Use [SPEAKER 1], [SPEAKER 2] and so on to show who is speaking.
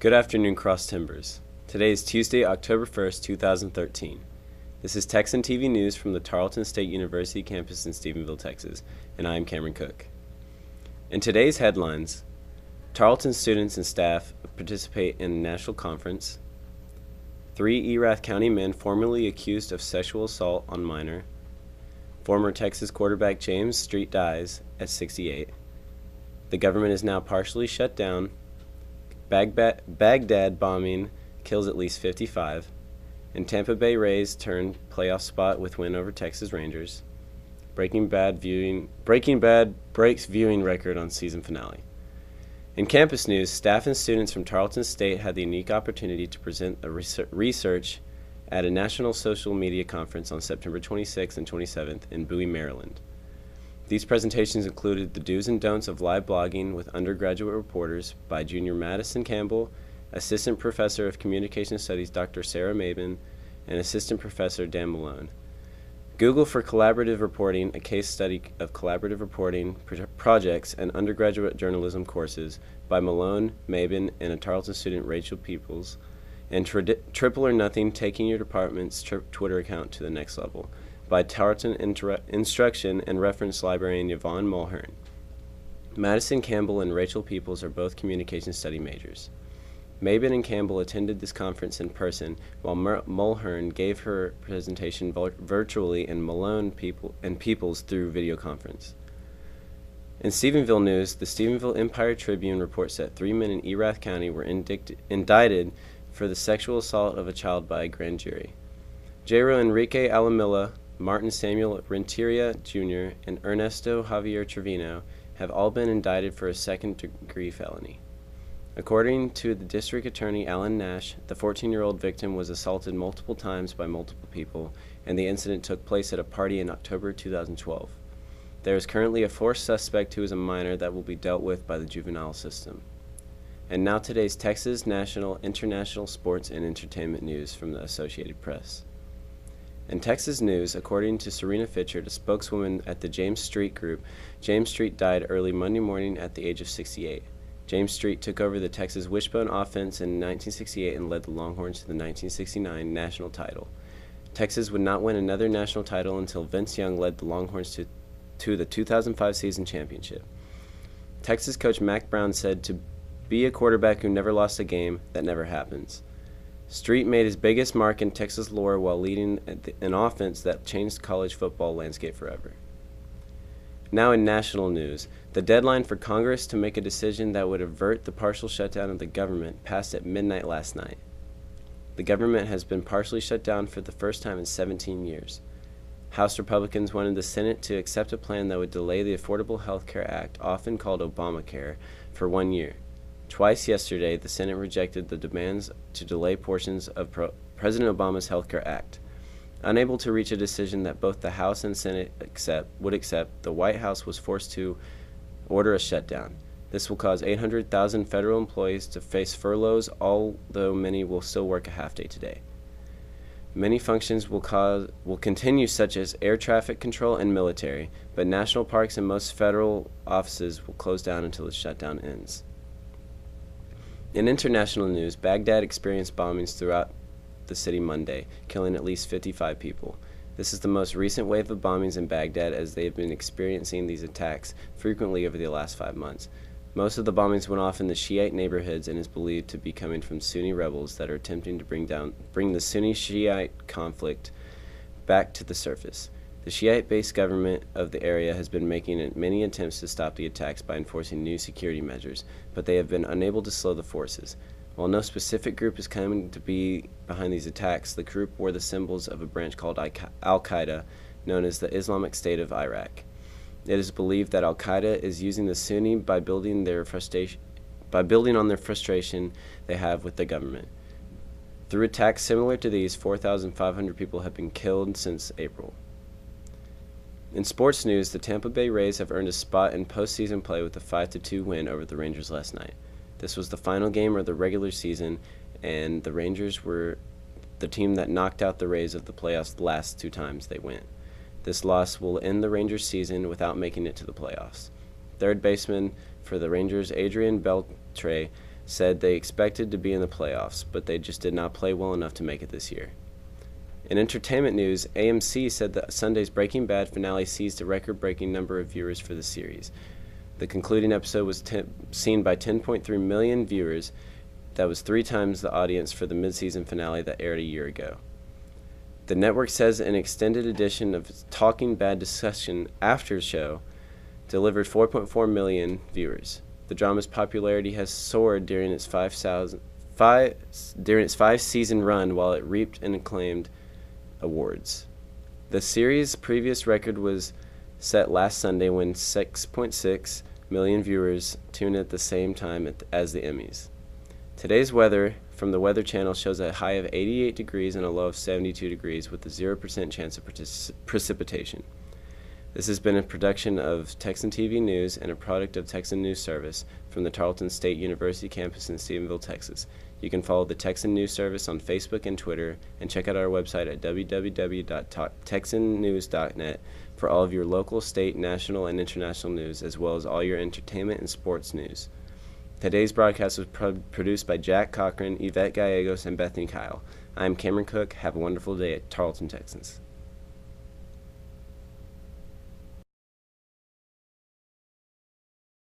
[SPEAKER 1] Good afternoon, Cross Timbers. Today is Tuesday, October 1st, 2013. This is Texan TV News from the Tarleton State University campus in Stephenville, Texas, and I am Cameron Cook. In today's headlines, Tarleton students and staff participate in a national conference, 3 Erath County men formerly accused of sexual assault on minor, former Texas quarterback James Street dies at 68, the government is now partially shut down, Baghdad bombing kills at least 55, and Tampa Bay Rays turn playoff spot with win over Texas Rangers. Breaking Bad breaks viewing record on season finale. In campus news, staff and students from Tarleton State had the unique opportunity to present a research at a national social media conference on September 26th and 27th in Bowie, Maryland. These presentations included the do's and don'ts of live blogging with undergraduate reporters by Junior Madison Campbell, Assistant Professor of Communication Studies Dr. Sarah Mabin, and Assistant Professor Dan Malone. Google for collaborative reporting, a case study of collaborative reporting projects and undergraduate journalism courses by Malone, Mabin, and a Tarleton student, Rachel Peoples, and Triple or Nothing, taking your department's Twitter account to the next level by Tarleton Instruction and Reference Librarian Yvonne Mulhern. Madison Campbell and Rachel Peoples are both communication study majors. Mabin and Campbell attended this conference in person, while Mulhern gave her presentation virtually and Malone and Peoples through video conference. In Stephenville news, the Stephenville Empire-Tribune reports that 3 men in Erath County were indicted for the sexual assault of a child by a grand jury. Jairo Enrique Alamilla, Martin Samuel Renteria Jr., and Ernesto Javier Trevino have all been indicted for a second-degree felony. According to the District Attorney Alan Nash, the 14-year-old victim was assaulted multiple times by multiple people, and the incident took place at a party in October 2012. There is currently a 4th suspect who is a minor that will be dealt with by the juvenile system. And now today's Texas, national, international sports and entertainment news from the Associated Press. In Texas news, according to Serena Fitchard, a spokeswoman at the James Street Group, James Street died early Monday morning at the age of 68. James Street took over the Texas Wishbone offense in 1968 and led the Longhorns to the 1969 national title. Texas would not win another national title until Vince Young led the Longhorns to the 2005 season championship. Texas coach Mack Brown said, "To be a quarterback who never lost a game, that never happens." Street made his biggest mark in Texas lore while leading an offense that changed college football landscape forever. Now in national news, the deadline for Congress to make a decision that would avert the partial shutdown of the government passed at midnight last night. The government has been partially shut down for the first time in 17 years. House Republicans wanted the Senate to accept a plan that would delay the Affordable Health Care Act, often called Obamacare, for 1 year. Twice yesterday, the Senate rejected the demands to delay portions of President Obama's Health Care Act. Unable to reach a decision that both the House and Senate would accept, the White House was forced to order a shutdown. This will cause 800,000 federal employees to face furloughs, although many will still work a half-day today. Many functions will continue, such as air traffic control and military, but national parks and most federal offices will close down until the shutdown ends. In international news, Baghdad experienced bombings throughout the city Monday, killing at least 55 people. This is the most recent wave of bombings in Baghdad, as they have been experiencing these attacks frequently over the last 5 months. Most of the bombings went off in the Shiite neighborhoods and is believed to be coming from Sunni rebels that are attempting to bring the Sunni-Shiite conflict back to the surface. The Shiite-based government of the area has been making many attempts to stop the attacks by enforcing new security measures, but they have been unable to slow the forces. While no specific group is claiming to be behind these attacks, the group wore the symbols of a branch called Al-Qaeda, known as the Islamic State of Iraq. It is believed that Al-Qaeda is using the Sunni by building on their frustration they have with the government. Through attacks similar to these, 4,500 people have been killed since April. In sports news, the Tampa Bay Rays have earned a spot in postseason play with a 5-2 win over the Rangers last night. This was the final game of the regular season, and the Rangers were the team that knocked out the Rays of the playoffs the last 2 times they went. This loss will end the Rangers' season without making it to the playoffs. Third baseman for the Rangers, Adrian Beltre, said they expected to be in the playoffs, but they just did not play well enough to make it this year. In entertainment news, AMC said that Sunday's Breaking Bad finale seized a record-breaking number of viewers for the series. The concluding episode was seen by 10.3 million viewers. That was 3 times the audience for the mid-season finale that aired a year ago. The network says an extended edition of its Talking Bad discussion after show delivered 4.4 million viewers. The drama's popularity has soared during its 5-season run, while it reaped and acclaimed awards. The series' previous record was set last Sunday when 6.6 million viewers tuned at the same time as the Emmys. Today's weather from the Weather Channel shows a high of 88 degrees and a low of 72 degrees with a 0% chance of precipitation. This has been a production of Texan TV News and a product of Texan News Service from the Tarleton State University campus in Stephenville, Texas. You can follow the Texan News Service on Facebook and Twitter, and check out our website at www.texannews.net for all of your local, state, national, and international news, as well as all your entertainment and sports news. Today's broadcast was produced by Jack Cochran, Yvette Gallegos, and Bethany Kyle. I am Cameron Cook. Have a wonderful day at Tarleton, Texas.